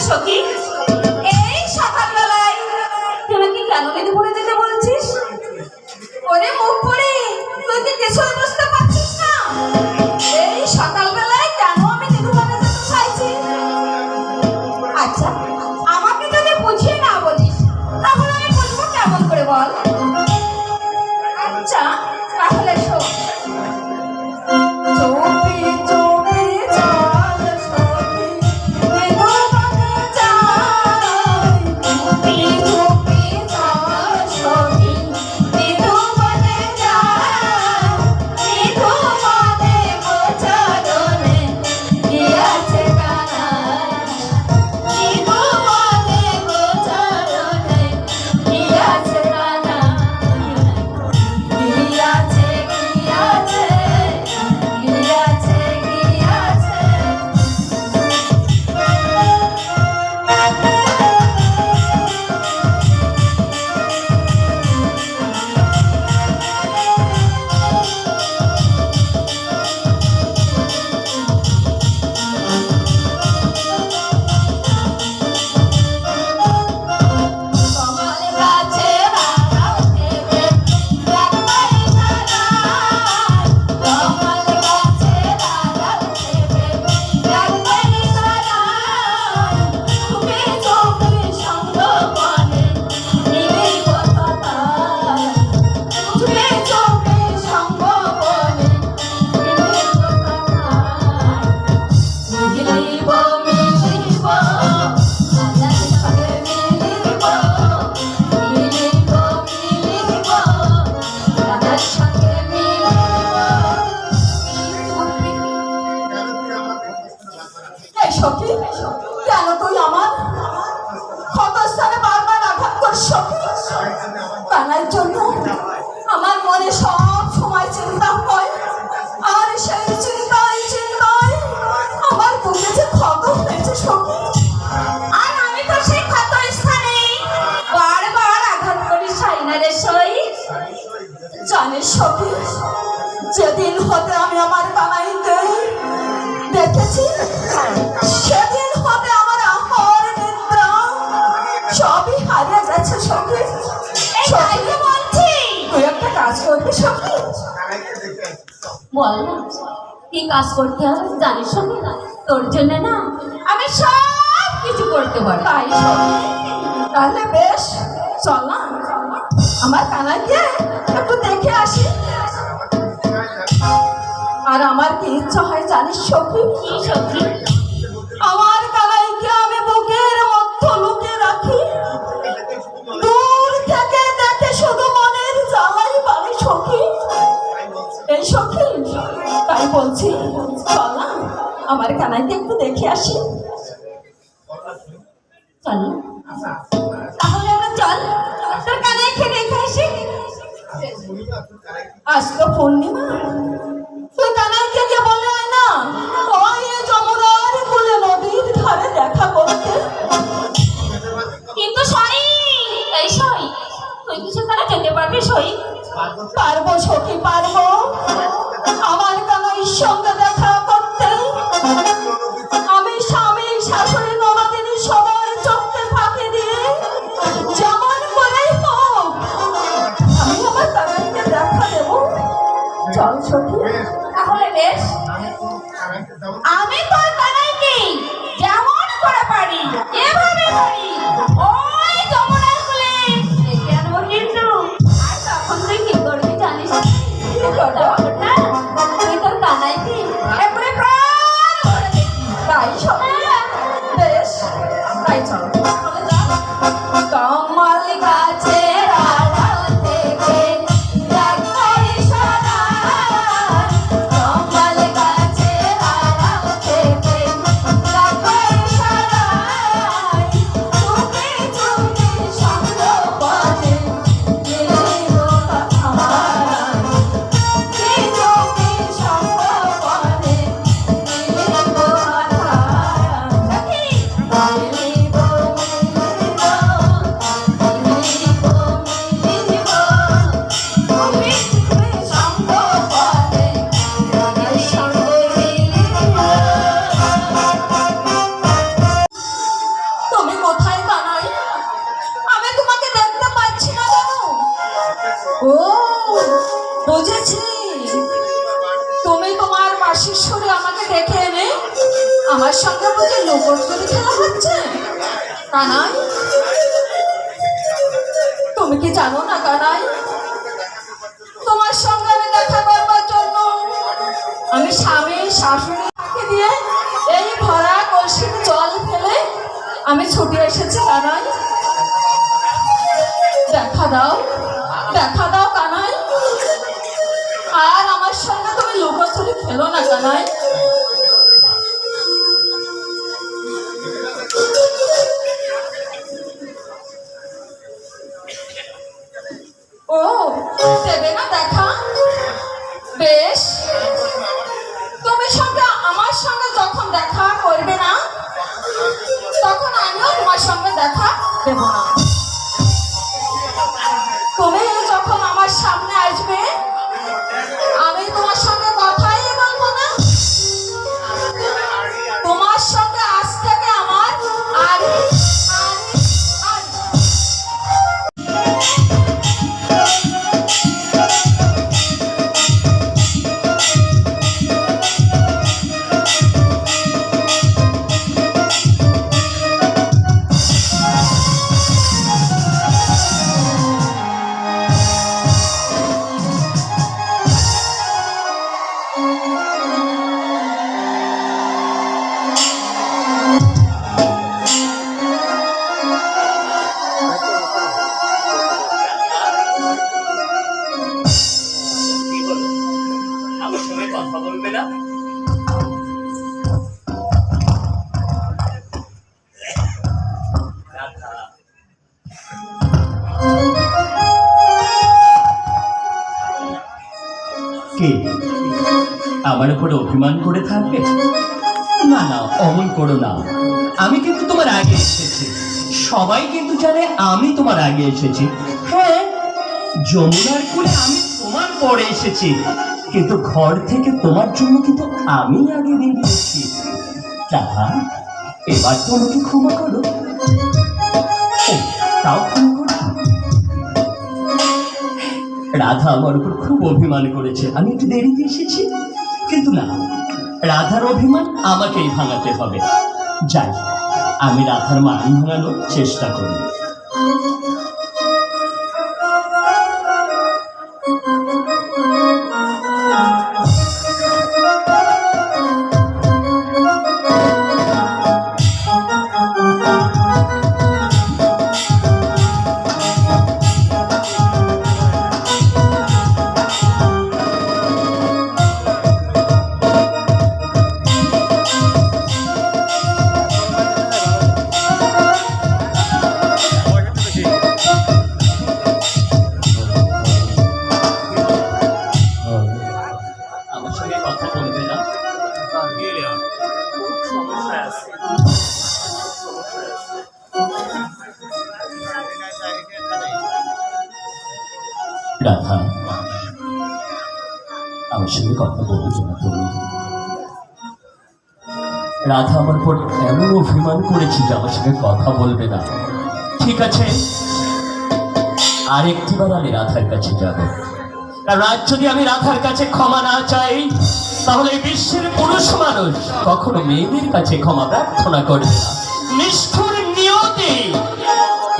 সখী, এই সকালবেলায় তোমাকে কেন মেধে পড়ে যেতে বলছিস? ওরে মুখ পড়ে তুই কি কিছুই বুঝতে পারছিস না? এই সকালবেলায় কেন আমি নিধুবনে যেতে চাইছি? আচ্ছা, আমাকে যদি বুঝিয়ে না বলিস তাহলে আমি বুঝবো কেমন করে বল? আচ্ছা তাহলে শোন। সখী, কেন তুই আমার ক্ষতস্থানে বারবার আঘাত করিস সখী? কানার জন্য আমার মনে সব সময় চিন্তা হয়, আর সেই চিন্তায় আমার বুকে যে ক্ষত হয়েছে সখী। আর আমি তো সেই ক্ষত স্থানে বারবার আঘাত করি চাই না রে সই। জানিস সখী, যেদিন হতে আমি আমার কানাইকে দেখেছি সেদিন হতে আমার আহার নিদ্রা সবই হারিয়ে গেছে সখী। বলছি তুই একটা কাজ করবি সখী? বল না কি কাজ করতে হবে জানিস সখী? তোর জন্য না আমি সব কিছু করতে পারি। তাই সখী, তাহলে বেশ চল না আমার কানাইকে একটু দেখে আসি। আর আমার কি ইচ্ছা হয় জানিস সখী? কি সখী? আমার কানাইকে আমি বুকের মধ্যে লুকিয়ে রাখি, দূর থেকে দেখে শুধু মনের জ্বালাই বাড়ে সখী। এই সখী, তাই বলছি চল না আমার কানাইকে একটু দেখে আসি। চল তাহলে আমরা চল তোর কানাইকে দেখে আসি। আজ তো পূর্ণিমা, তুই কানাইকে গিয়ে বলে আয় না ওই যমুনার কুলে নদীর ধারে দেখা করতে। কিন্তু সই, এই সই তুই কিছু তারা যেতে পারবি সই? পারবো সখী পারবো, আমার কানাইয়ের সঙ্গে দেখা করতে আমি স্বামী শাশুড়ি ননদিনী সবার চোখে ফাঁকি দিয়ে যেমন করেই হোক আমি আমার কানাইকে দেখা দেবো। চল সখী তাহলে বেশ, আমি তোর কানাইকে যেমন করে পারি এভাবে করি ওই যমুনার কুলে দেখে আনবো। কিন্তু আর তখন তুই কি করবি জানিস? কি করবো না তুই তোর কানাইকে একবারে প্রাণ ভরে দেখি। তাই সখী বেশ, তাই চল কমল গাছের আড়াল থেকে Bye. আমার সঙ্গে বুঝে লুকোচুরি খেলা হচ্ছে? কানাই, তুমি কি জানো না কানাই, তোমার সঙ্গে আমি দেখা করবার জন্য আমি স্বামী শাশুড়ি দিয়ে এই ভরা কলসির জল ফেলে আমি ছুটে এসেছি কানাই। দেখা দাও, দেখা দাও কানাই, আর আমার সঙ্গে তুমি লুকোচুরি খেলো না কানাই। ও দেবে না দেখা? বেশ, তুমি সঙ্গে আমার সঙ্গে যখন দেখা করবে না তখন আমিও তোমার সঙ্গে দেখা দেব না। তুমি যখন আমার সামনে আসবে আমি তোমার সঙ্গে কথাই বলবো না। তোমার সঙ্গে আজ থেকে আমার আর কথা বলবে না? কে আমার উপরে অভিমান করে থাকবে? না না, অমন করো না। আমি কিন্তু তোমার আগে এসেছি, সবাই কিন্তু জানে আমি তোমার আগে এসেছি। হ্যাঁ, যমুনার কূলে আমি তোমার পরে এসেছি, কিন্তু ঘর থেকে তোমার জন্য কিন্তু আমি আগে বেরিয়েছি। রাধা, এবার তো আমাকে ক্ষমা করো। তাও ক্ষমা করো। রাধা আমার উপর খুব অভিমান করেছে, আমি একটু দেরিতে এসেছি, কিন্তু না, রাধার অভিমান আমাকেই ভাঙাতে হবে। যাই, আমি রাধার মান ভাঙানোর চেষ্টা করি। রাধা, আমার সঙ্গে কথা বলতে না তুমি। রাধা আমার পর এমন অভিমান করেছে যে আমার সঙ্গে কথা বলবে না। ঠিক আছে, আরেকটিবার আমি রাধার কাছে যাব। আর আজ যদি আমি রাধার কাছে ক্ষমা না চাই তাহলে বিশ্বের পুরুষ মানুষ কখনো মেয়েদের কাছে ক্ষমা প্রার্থনা করবে না। নিষ্ঠুর নিয়তি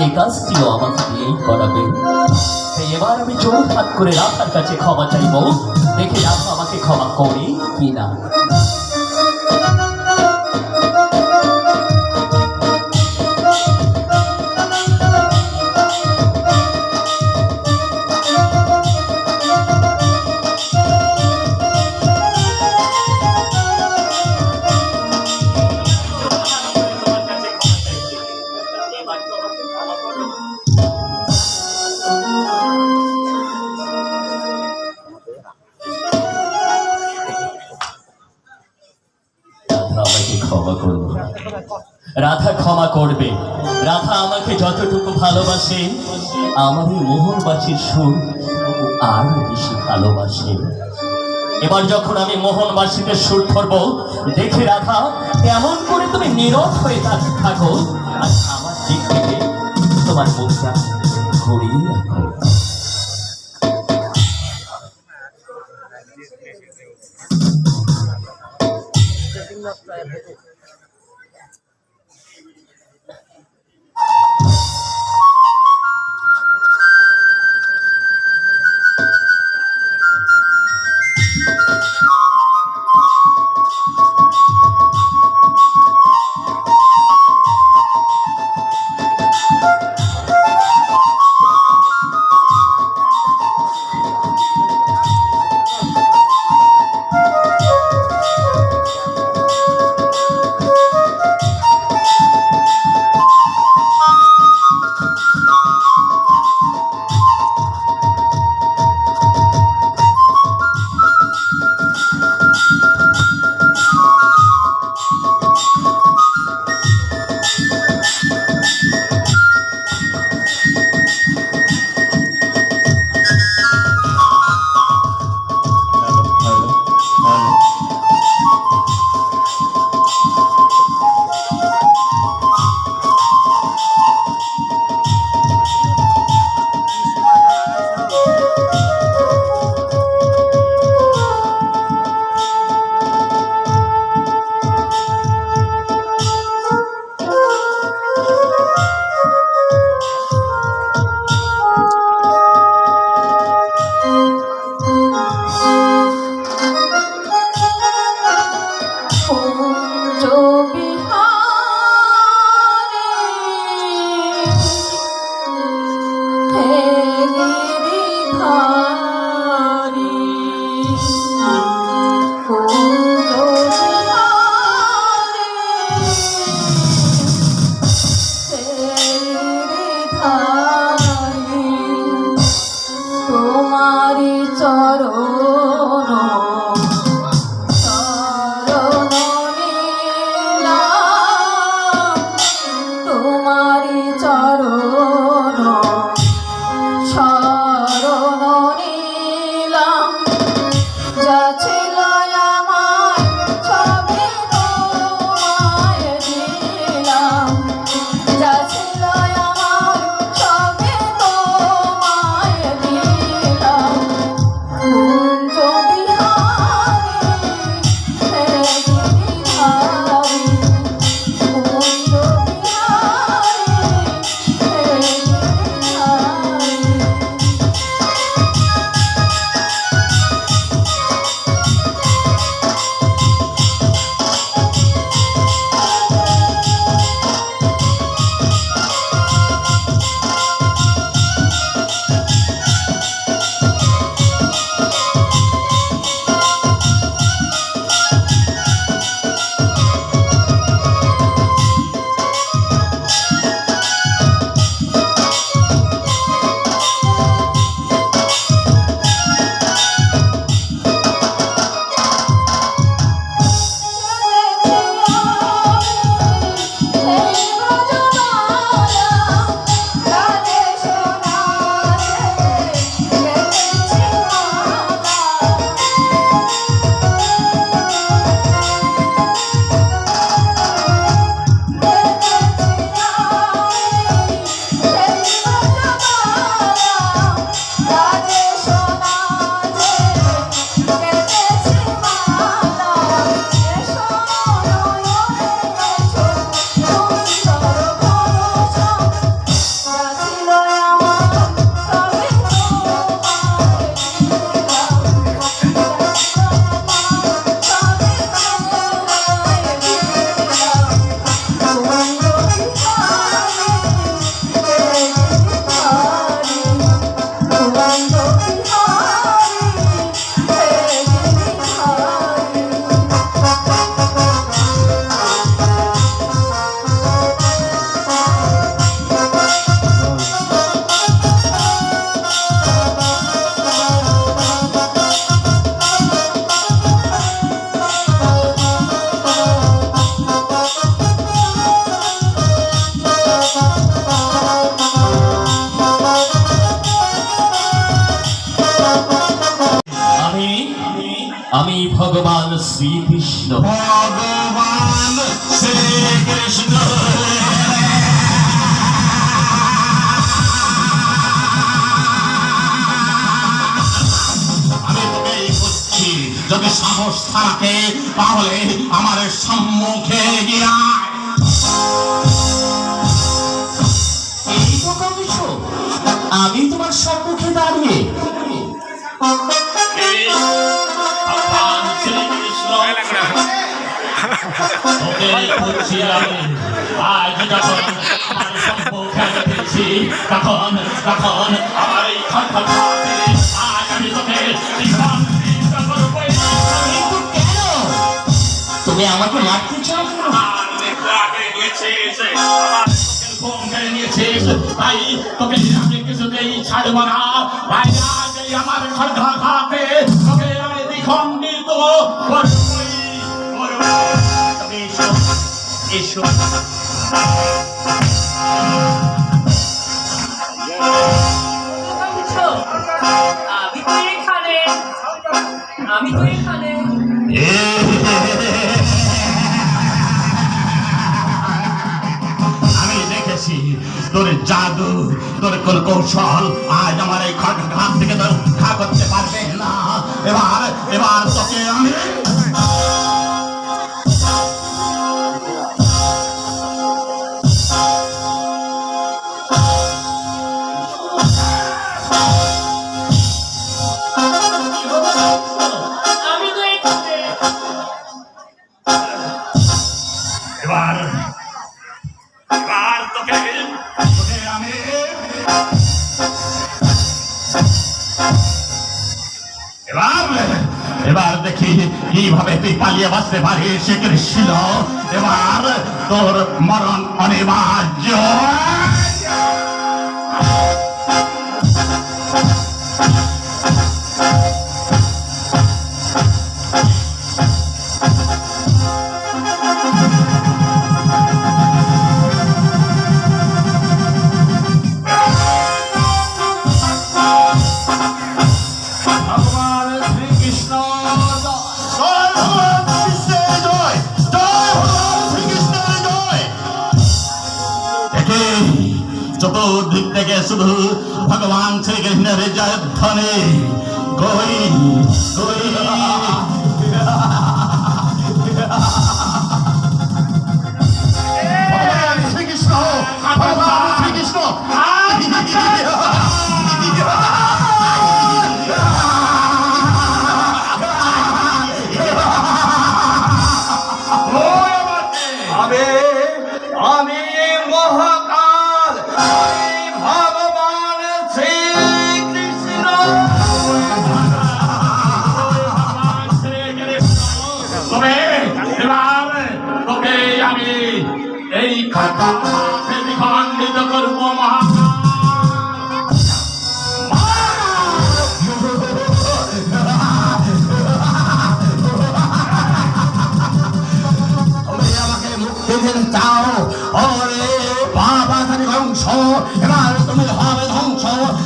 এই কাজটিও আমাকে দিয়েই করাবে। এবার আমি জোর হাত করে রাধার কাছে ক্ষমা চাইব, দেখে রাধা আমাকে ক্ষমা করে কিনা। রাধা ক্ষমা করবে। রাধা আমাকে যতটুকু ভালোবাসে আমার এই মোহনবাসীর সুর আরো বেশি ভালোবাসে। এবার যখন আমি মোহনবাসীতে সুর করব, দেখে রাধা এমন করে তুমি নীরব হয়ে থাকো আর আমার দিক থেকে তোমার মুখটা ঘুরিয়ে রাখো। আমি ভগবান শ্রীকৃষ্ণ। ভগবান শ্রীকৃষ্ণ আমি তোকে করছি, যদি সাহস থাকে তাহলে আমার সম্মুখে গিয়ে আয়। এই তো কংস, আমি তোমার সম্মুখে দাঁড়িয়ে। ভগবান শ্রীকৃষ্ণ তোকে করছি আমি। আজ যখন আমার সম্মুখে এসেছি তখন তখন আমার এই খটখটাতে আজ আমি তোকে নিঃসন্দেহ করবই। কিন্তু কেন তুমি আমাকে মারতে চাও কেন? তাই তোকে আমি কিছুতেই ছাড়বো না। ভাই আজ এই আমার খটখটাতে তোকে আমি দ্বিখণ্ডিত করবই করবই। তবে এসো এসো। কংস, আমি তো এখানে। আমি তো এখানে। আমি দেখেছি তোর জাদু, তোর কোন কৌশল আজ আমার এই খটখট থেকে তোর রক্ষা করতে পারবে না। এবার এবার তোকে আমি আমি তো এখানে। এবার এবার তোকে তোকে আমি এবার এবার দেখি কিভাবে তুই পালিয়ে বাঁচতে পারিস শ্রীকৃষ্ণ। এবার তোর মরণ অনিবার্য। ভগবান শ্রীকৃষ্ণ জয়, ভগবান শ্রীকৃষ্ণের জয়, জয় ভগবান শ্রীকৃষ্ণের জয়। দেখে চতুর্দিক থেকে শুধু ভগবান শ্রীকৃষ্ণের জয়ধ্বনি। কই কই ভগবান শ্রীকৃষ্ণ, ভগবান শ্রীকৃষ্ণ। আমি মহাকাল, আমি ভগবান শ্রীকৃষ্ণ। তবে এবার তোকে আমি এই খাতা খণ্ডিত করবো মহাকাল। তুমি আমাকে মুক্তি দিতে চাও? ওরে পাপাচারী ধ্বংস, এবার তুমি হবে ধ্বংস।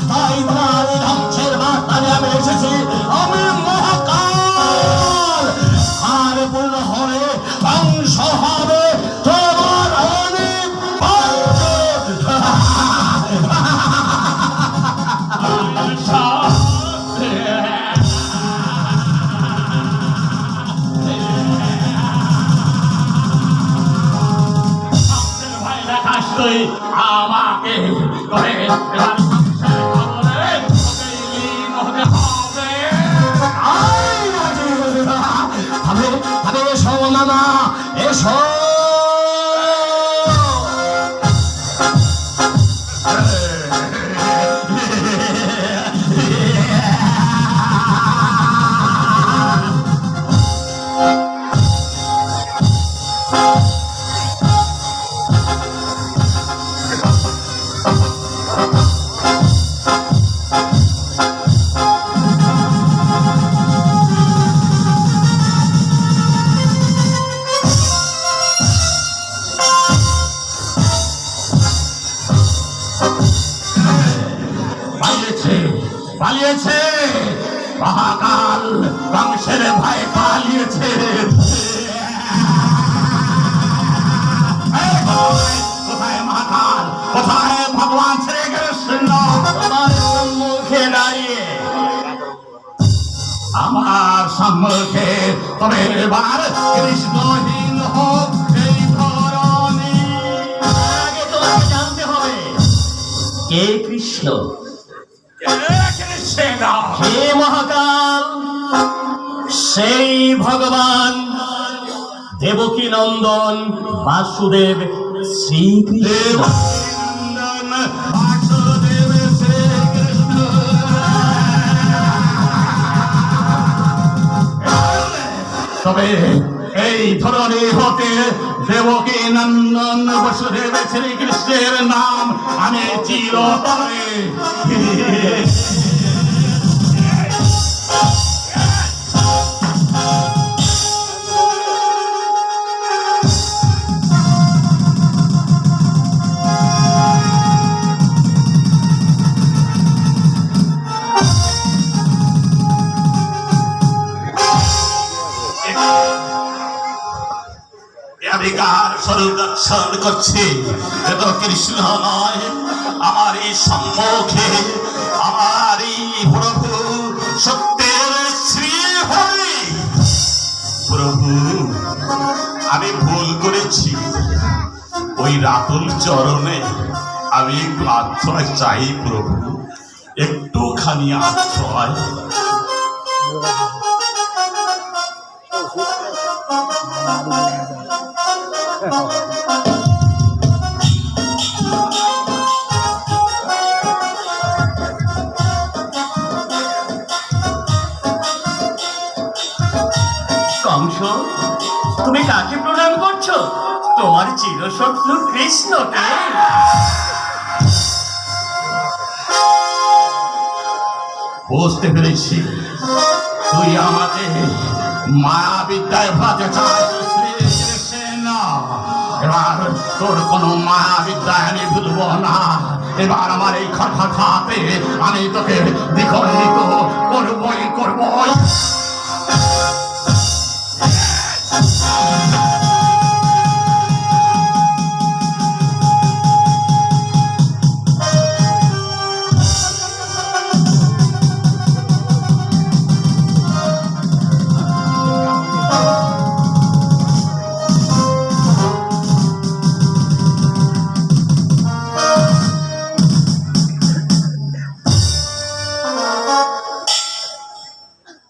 তাই তোমার এই ধ্বংসের বার্তায় আমি এসেছি। আমি মহাকাল, আর পূর্ণ হলে ধ্বংস হবে তোমার অনেক ভাই দেখাস তুই আমাকে করে এবার সংসার খবরে তোকে লীন হতে হবে। এসো মামা, এসো। পালিয়েছে, মহাকাল কংসের ভয়ে পালিয়েছে। কোথায় মহাকাল, কোথায় ভগবান শ্রীকৃষ্ণ? তোমার সম্মুখে দাঁড়িয়ে আমার সম্মুখে, তবে এবার কৃষ্ণহীন হোক এই ধরণী। আগে তোমাকে জানতে হবে কে কৃষ্ণ, কে মহাকাল। সেই ভগবান দেবকী নন্দন বাসুদেব শ্রীকৃষ্ণ। তবে এই ধরনের হতে দেবকী নন্দন বসুদেব শ্রীকৃষ্ণের নাম আমি চিরতরে অধিকার স্বরূপ দর্শন করছি। এ তো কৃষ্ণ নয়, আমার এই সম্মুখে আমার এই প্রভু সত্যের শ্রী হরি। প্রভু, আমি ভুল করেছি, ওই রাতুল চরণে আমি একটু আশ্রয় চাই প্রভু, একটুখানি আশ্রয়। কংস, তুমি কাকে প্রণাম করছো? তোমার চিরশত্রু কৃষ্ণকে। বুঝতে পেরেছি, তুই আমাকে মায়া বিদ্যায় ভাতে চাস শ্রীকৃষ্ণ। এবার তোর কোনো মায়া বিদ্যায় আমি ভুলব না। এবার আমার এই খাতে আমি তোকে দ্বিখণ্ডিত করবই করবই।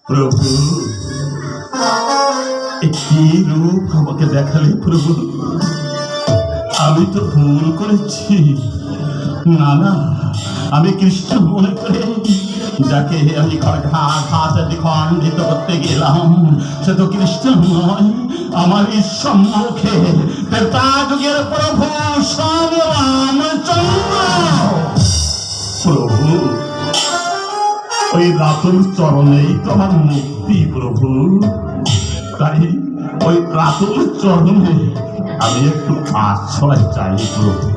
প্রভু, কি রূপ আমাকে দেখালে প্রভু? আমি তো ভুল করেছি। না না, আমি কৃষ্ণ মনে করে যাকে আমি ঘাতে দ্বিখণ্ডিত করতে গেলাম, সে তো কৃষ্ণ নয়, আমার এই সম্মুখে ত্রেতাযুগের প্রভু শ্রী রামচন্দ্র। প্রভু, ওই রাতুল চরণেই তো আমার মুক্তি প্রভু। তাই ওই রাতুল চরণে আমি একটু আশ্রয় চাই প্রভু।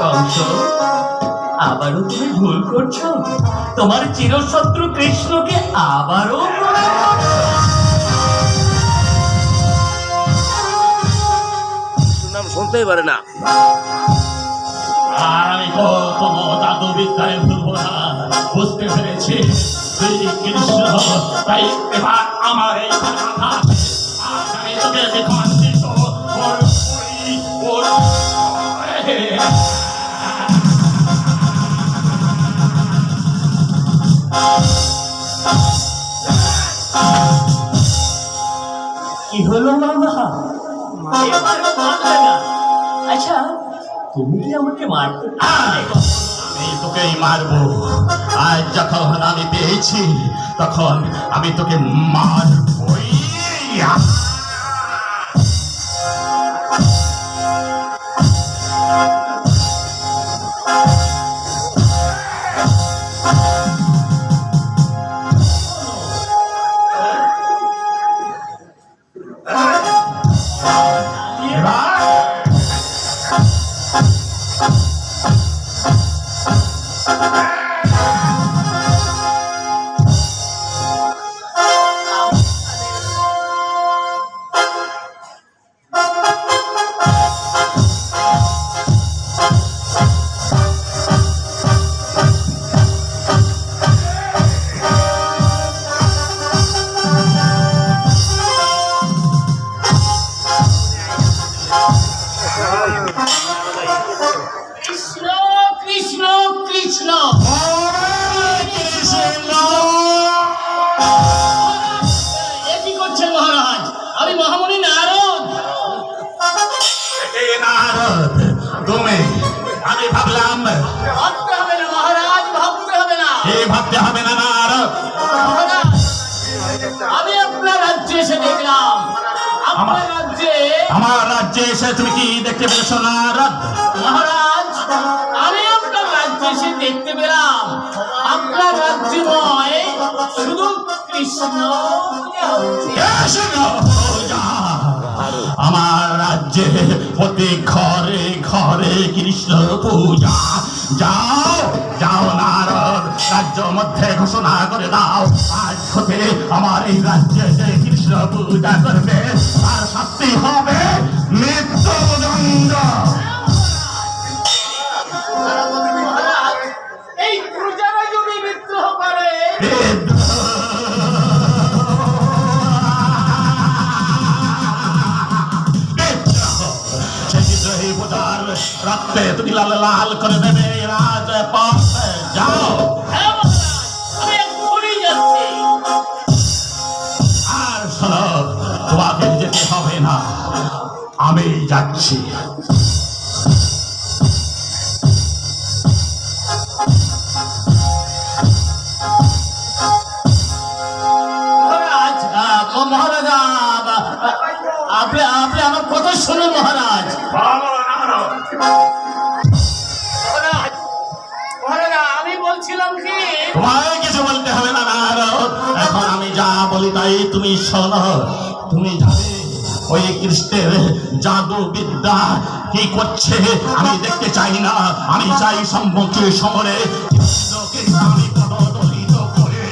কংস, আবারও তুমি ভুল করছো। তোমার চিরশত্রু কৃষ্ণকে আবারও প্রণাম করছো। নাম শুনতেই পারে না। আর আমি কত দাদু বিদ্যায় ভুলবো না, বুঝতে পেরেছি শ্রীকৃষ্ণ। তাই এবার আমার এই কথা আমি তোকে দ্বিখণ্ডিত করবই। কি হলো মামা? এবারও মারলে না? আচ্ছা, তুমি কি আমাকে মারতে পারলে? আমি তোকেই মারবো। আজ যখন আমি পেয়েছি, তখন আমি তোকে মারবই। কৃষ্ণ কৃষ্ণ কৃষ্ণ। এ কি করছেন মহারাজ? আমি মহামণি নারদ। নারদ তুমি, আমি ভাবলাম ভাবতে হবে না মহারাজ, ভাবতে হবে না ভাবতে হবে না নারদ। মহারাজ। আমি আপনার রাজ্যে এসে দেখলাম, আপনার রাজ্যে আমার রাজ্যে এসে তুমি কি দেখতে পেরেছো নারদ? মহারাজ, আমি আপনার রাজ্যে এসে দেখতে পেলাম আপনার রাজ্যময় শুধু কৃষ্ণ পূজা হচ্ছে। কৃষ্ণ পূজা। আমার রাজ্যে প্রতি ঘরে ঘরে কৃষ্ণ পূজা। যাও যাও নারদ, রাজ্য মধ্যে ঘোষণা করে দাও, আজ হতে আমার এই রাজ্যে যে কৃষ্ণ পূজা করবে তার শাস্তি হবে মৃত্যুদণ্ড। মহারাজ, এই পূজারা যদি বিদ্রোহ করে রাত্রে তুমি লাল লাল করে দেবে রাজপথ। যাও। হ্যাঁ মহারাজ, আমি এক্ষুনি যাচ্ছি। আর শোনো, তোমাকে যেতে হবে না, আমি যাচ্ছি। মহারাজ, মহারাজ, আপনি আপনি আমার কথা শুনুন মহারাজ। মহারাজ, মহারাজ, আমি বলছিলাম কি তোমায় কিছু বলতে হবে না নারদ, এখন আমি যা বলি তাই তুমি শোনো। তুমি যাবে ওই কৃষ্ণের জাদু বিদ্যা কি করছে আমি দেখতে চাই না। আমি চাই সম্মুখে সমরে কৃষ্ণকে আমি পদদলিত করে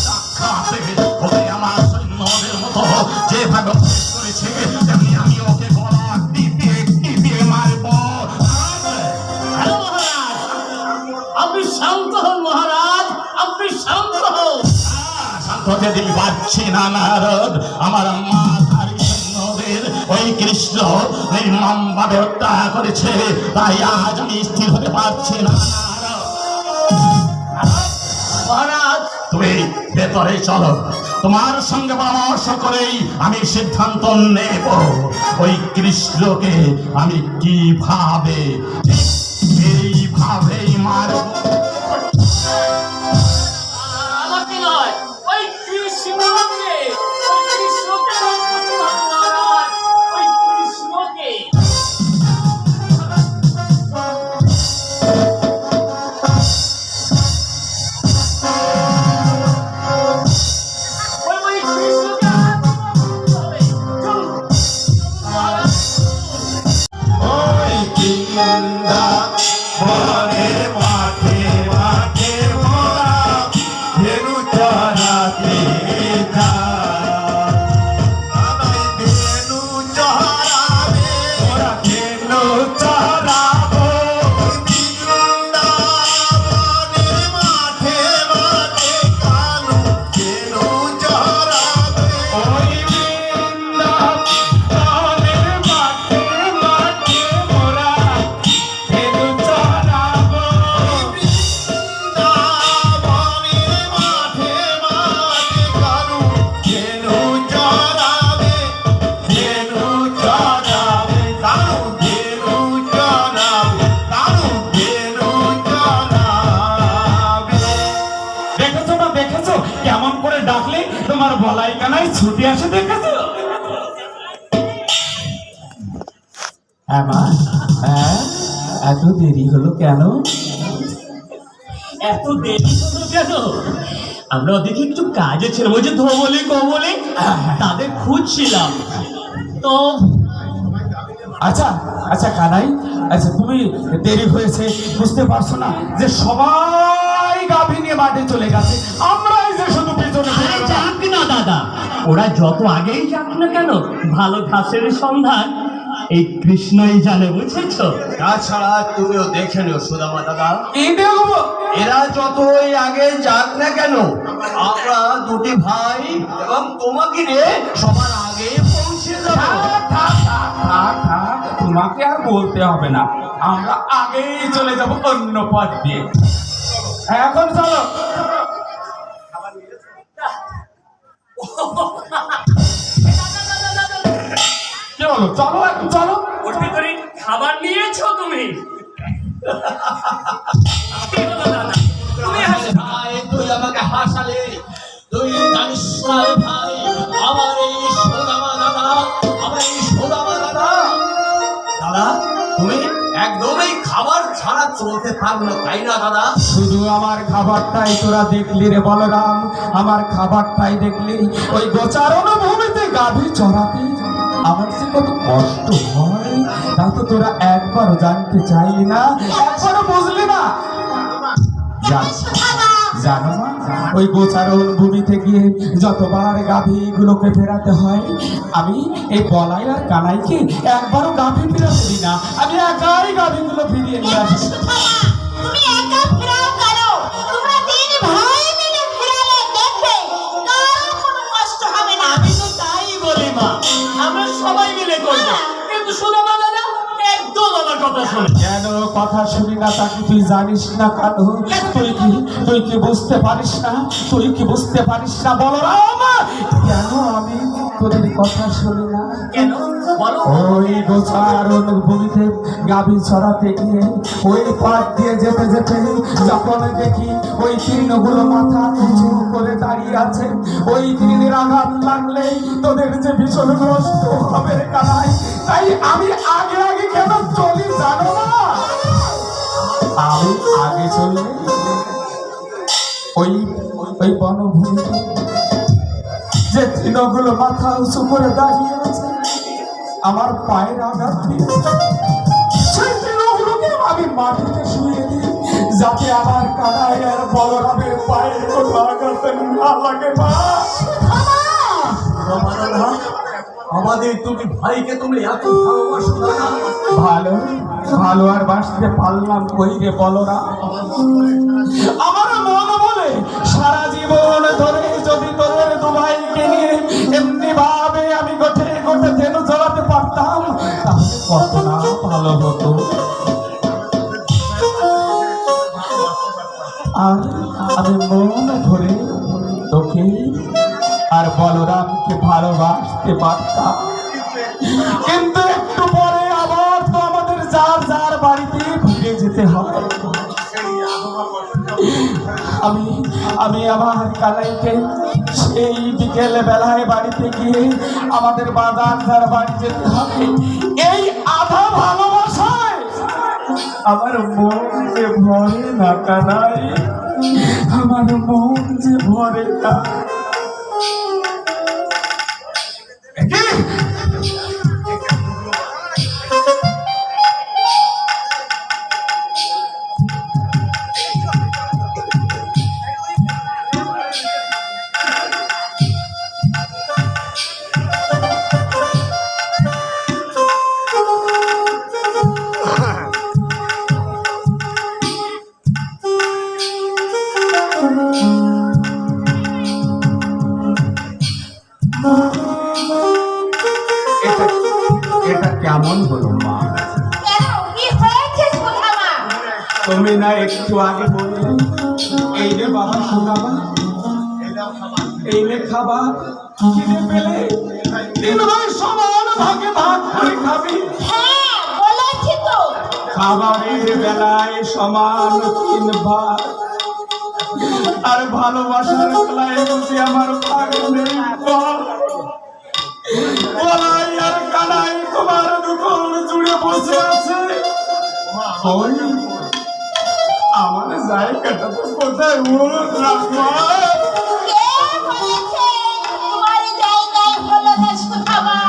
সাক্ষাতে ওকে আমার সৈন্যদের মতো যেভাবে অভিষেক করেছে তেমনি আমি ওকে গলা টিপিয়ে টিপিয়ে মারবো। হ্যালো মহারাজ, আপনি শান্ত হন মহারাজ, আপনি শান্ত হন। শান্ত হতে দিন পারছি না নারদ। আমার মাথারি সৈন্যদের ওই কৃষ্ণ নির্মম ভাবে হত্যা করেছে, তাই আজ আমি স্থির হতে পারছি না নারদ। মহারাজ, তুমি ভেতরে চলো, তোমার সঙ্গে পরামর্শ করেই আমি সিদ্ধান্ত নেব ওই কৃষ্ণকে আমি কিভাবে এইভাবেই মারব। আমাকে নয়, ওই কৃষ্ণকে, ওই কৃষ্ণকে রক্ষা করতে হবে মহারাজ, ওই কৃষ্ণকে। ওই কৃষ্ণকে রক্ষা করতে হবে। চলুন, মহারাজ। ওই কিন্দা বনে মাঠে মাঠে মোরা ধেনু চরাতে যায়। ধেনু চরাবে ওরা ধেনু চরাবো কিন্দা বনে মাঠে মাঠে কানু ধেনু চরাবে। ওই কিন্দা বনে মাঠে মাঠে মোরা ধেনু চরাবো কিন্দা বনে মাঠে মাঠে কানু ধেনু চরাবে। ধেনু চরাবে কানু ধেনু চরাবে কানু ধেনু চরাবে। দেখেছো না, দেখেছো কেমন করে ডাকলে তোমার বলাই কানায় ছুটে আসে, দেখেছো? হ্যাঁ মা, হ্যাঁ এত দেরি হলো কেন? এত দেরি হলো কেন? আমরা ওদিকে একটু কাজে ছিলাম, ওই যে ধবলি কবলি তাদের খুঁজছিলাম তো। আচ্ছা আচ্ছা কানাই, আচ্ছা তুমি দেরি হয়েছে বুঝতে পারছো না যে সবাই গাভী নিয়ে মাঠে চলে গেছে, আমরাই যে শুধু পিছনে আরে ফিরে যাক না দাদা, ওরা যত আগেই যাক না কেন, ভালো ঘাসের সন্ধান এই কৃষ্ণই জানে, বুঝেছো? তাছাড়া তুমিও দেখে নিও সুদামা দাদা, কি দেখবো? এরা যতই আগে যাক না কেন, আমরা দুটি ভাই এবং তোমাকে নিয়ে সবার আগে পৌঁছে যাবো। থাক, থাক, থাক, থাক, তোমাকে আর বলতে হবে না, আমরা আগেই চলে যাব অন্য পথ দিয়ে। এখন চলো। কি হলো? চলো এখন চলো। ওর ভিতরে খাবার নিয়েছো তুমি? কি হলো দাদা? তুমি ভাই তুই আমাকে হাসালে, তুই জানিস না রে ভাই, আমার এই সোদামা দাদা, আমার এই সোদামা দাদা। দাদা তুমি একদমই খাবার ছাড়া চলতে পারো না, তাই না দাদা? শুধু আমার খাবারটাই তোরা দেখলি রে বলরাম, আমার খাবারটাই দেখলি। ওই গোচারণ ভূমিতে গাভী চড়াতে আমার যে কত কষ্ট হয় তা তো তোরা একবারও জানতে চাইলি না, একবারও বুঝলি না। জানো না, ওই গোচারণ ভূমিতে গিয়ে যতবার গাভীগুলোকে ফেরাতে হয়, আমি এই বলাই আর কানাইকে একবারও গাভী ফেরাতে দিই না, আমি একাই গাভীগুলো ফিরিয়ে নিয়ে আসি। তুমি একা ফেরাও কেন? তোমরা তিন ভাই মিলে ফেরালে দেখবে কারো কোনো কষ্ট হবে না। আমি তো তাই বলি মা, আমরা সবাই মিলে করবো, কিন্তু সুদামা দাদা একদম আমার কথা শোনে। কেন কথা শুনি না তা কি তুই জানিস না? কানু তুই কি বুঝতে পারিস না? তুই কি বুঝতে পারিস না বলরাম? কেন আমি তোদের কথা শুনি না? কেন বলো? ওই গোচারণ ভূমিতে গাভী ছড়াতে গিয়ে ওই পাট দিয়ে যেতে যেতে যখন দেখি ওই তৃণগুলো মাথা উঁচু করে দাঁড়িয়ে আছে, ওই তৃণের আঘাত লাগলেই তোদের যে ভীষণ কষ্ট হবে রে কানাই, তাই আমি আগে আগে কেন চলি জানো না? আমি আগে চললে ওই ওই বনভূমিতে যে তৃণগুলো মাথা উঁচু করে দাঁড়িয়ে আছে, আমার পায়ের আঘাত দিয়ে সেই তৃণগুলোকে আমি মাটিতে শুয়ে দিই, যাতে আমার কানাই আর বলরামের পায়ে কোনো আঘাত না লাগে। মা আমাদের দুটি ভাইকে তুমি এত ভালোবাসো দাদা? ভালো ভালো আর বাঁচতে পারলাম কই রে বলরাম? আমার মন বলে সারা জীবন ধরে যদি তোদের দু ভাইকে নিয়ে এমনি ভাবে আমি গোটে গোটে যেন চলাতে পারতাম, তাহলে কত না ভালো হতো। আর আমি মন ভরে তোকে আর বলরামকে ভালোবাসতে পারতাম, কিন্তু একটু পরে আবার তো আমাদের যার যার বাড়িতে ফিরে যেতে হবে। আমি আমার কানাইকে সেই বিকেল বেলায় বাড়িতে গিয়ে আমাদের বাজার যার বাড়ি যেতে হবে। এই আধা ভালোবাসায় আমার মন যে ভরে না কানাই, আমার মন যে ভরে না। এটা কেমন হলো মা? কেন কি হয়েছে সুধামা? তুমি না একটু আগে বললে এই রে বাবা সুধামা, এই রে খাবার কিনে পেলে তিন ভাই সমান ভাগে ভাগ করে খাবি। হ্যাঁ বলেছি তো। খাবারের বেলায় সমান তিন ভাগ, আর ভালোবাসার বেলায় বুঝি আমার ভাগ নেই। বলাই আর কানাই তোমার দুকল জুড়ে বসে আছে। ওই আমার জায়গাটা তো কোথায় হলো রাখা? কে বলেছে তোমার জায়গায় হলো না সুধামা?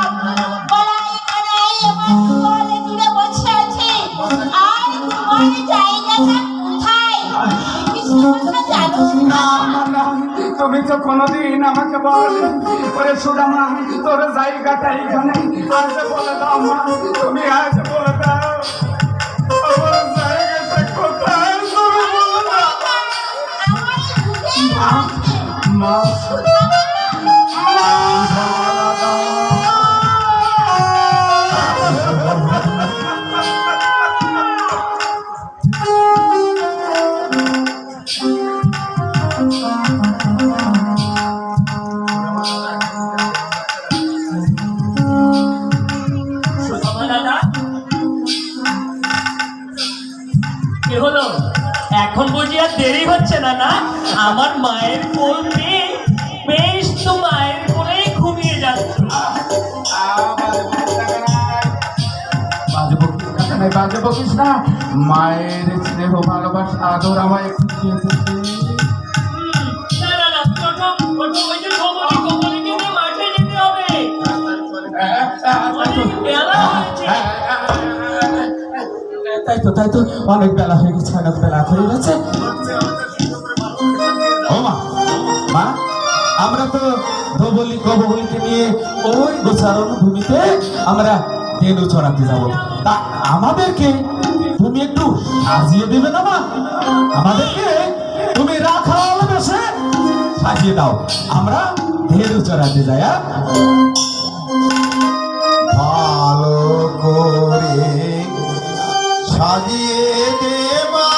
বলাই কানাই আমার দুয়ারে জুড়ে বসে আছে, আর তোমার জায়গাটা কোথায়? তুমি কি কথা জানো না সুধামা? না, তুমি তো কোনোদিন আমাকে বলনি ওরে সুদামা তোর জায়গাটা এইখানে, আজ বলে দাও মা, তুমি আজ বলে দাও আমার জায়গাটা কোথায়, তুমি বলে দাও। আমার বুকে আছে মা সুধামা। কি হলো এখন বুঝি আর দেরি হচ্ছে না না আমার মায়ের কোল পেয়ে বেশ তো মায়ের কোলেই ঘুমিয়ে যাচ্ছে বাজে বকিস না, মায়ের স্নেহ ভালোবাসা আদর আমায় একটু দিয়ে দিতে। না না না ওঠো ওঠো ওই যে কমলিকে নিয়ে মাঠে যেতে হবে অনেক বেলা হয়েছে তাই তো অনেক বেলা হয়ে গেছে, অনেক বেলা হয়ে গেছে। ও মা, আমরা তো ধবলি কবলিকে নিয়ে ওই গোচারণ ভূমিতে আমরা তেলু চড়াতে যাব। তা আমাদেরকে তুমি একটু সাজিয়ে দেবে না মা? আমাদেরকে তুমি রাখাল বেশে সাজিয়ে দাও, আমরা তেলু চড়াতে যাই। ভালো করে সাজিয়ে দেবা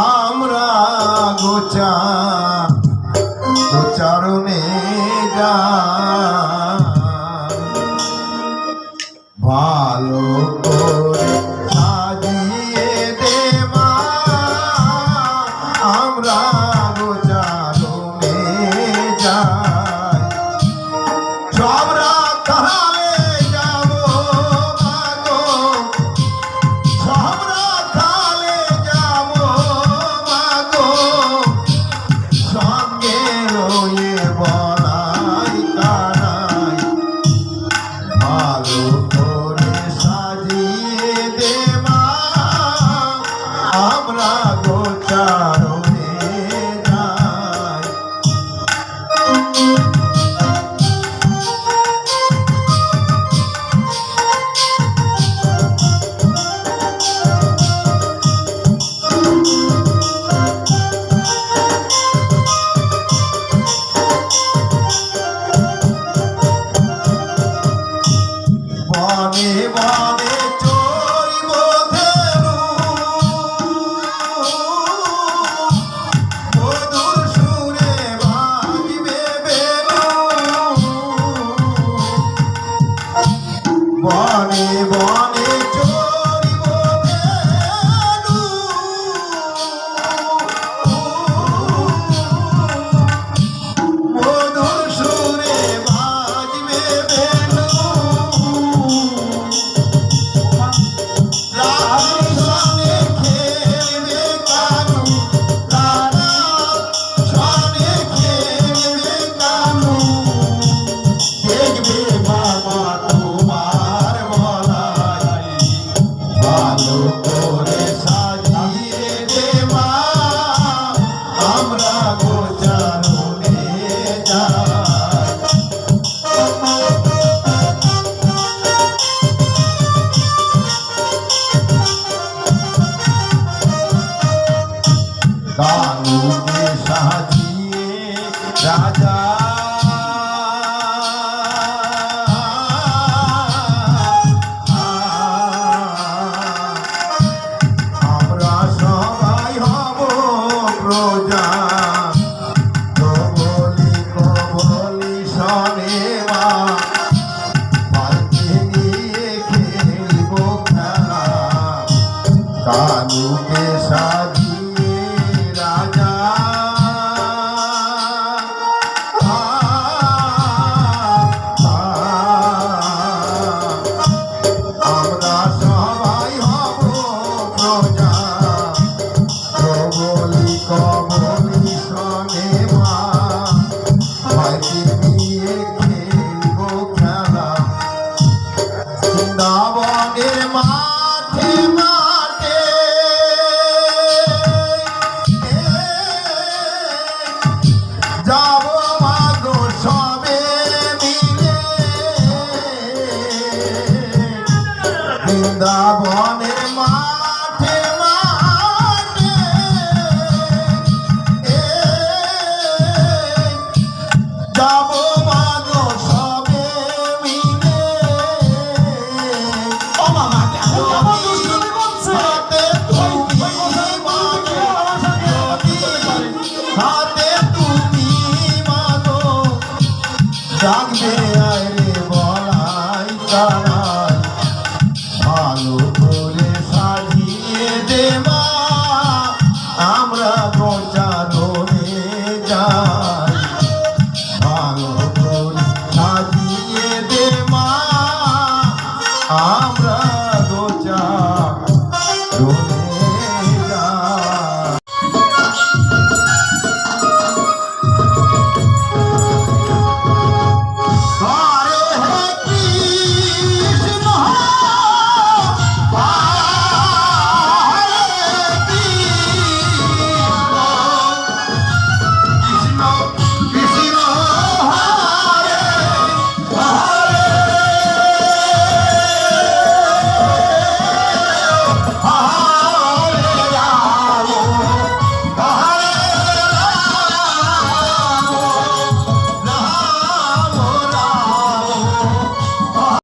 আমরা গোচারণে যা ভালো করে সাজিয়ে দেবা আমরা গোচারণে যাই সব রাখালে যাব মাগো সব রাখালে যাব মাগো সঙ্গে রয়ে বলাই কানাই ভালো করে সাজিয়ে দেবা আমরা গোচারণে যাই বনে বনে চরিব ধেনু মধুর সুরে বাজিবে বেনু বনে বনে চরিব ধেনু মধুর সুরে বাজিবে বেনু রাধানে খেলবে কানু রাধানে খেলবে কানু দেখবে বাবা তোমার বলাই ভালো করে সাজিয়ে দেবা আমরা গোচারণে যাই কানুকে সাজিয়ে রাজা আমরা সবাই হব প্রজা কবলি শনে মা পালকে নিয়ে খেলব খেলা কানুকে সাজিয়ে রাজা আমরা সবাই হব প্রজা কবলি শনে মা ভাইকে নিয়ে খেলব খেলা বৃন্দাবনের মাঠে মাঠে যাব মাগো সবে মিলে বৃন্দাবনের মাঠে মাঠে যাব মাগো সবে মিলে ও মামা হাতে তুমি মাগো হাতে তুমি মাগো ডাকবে আয় রে বলাই কানাই ভালো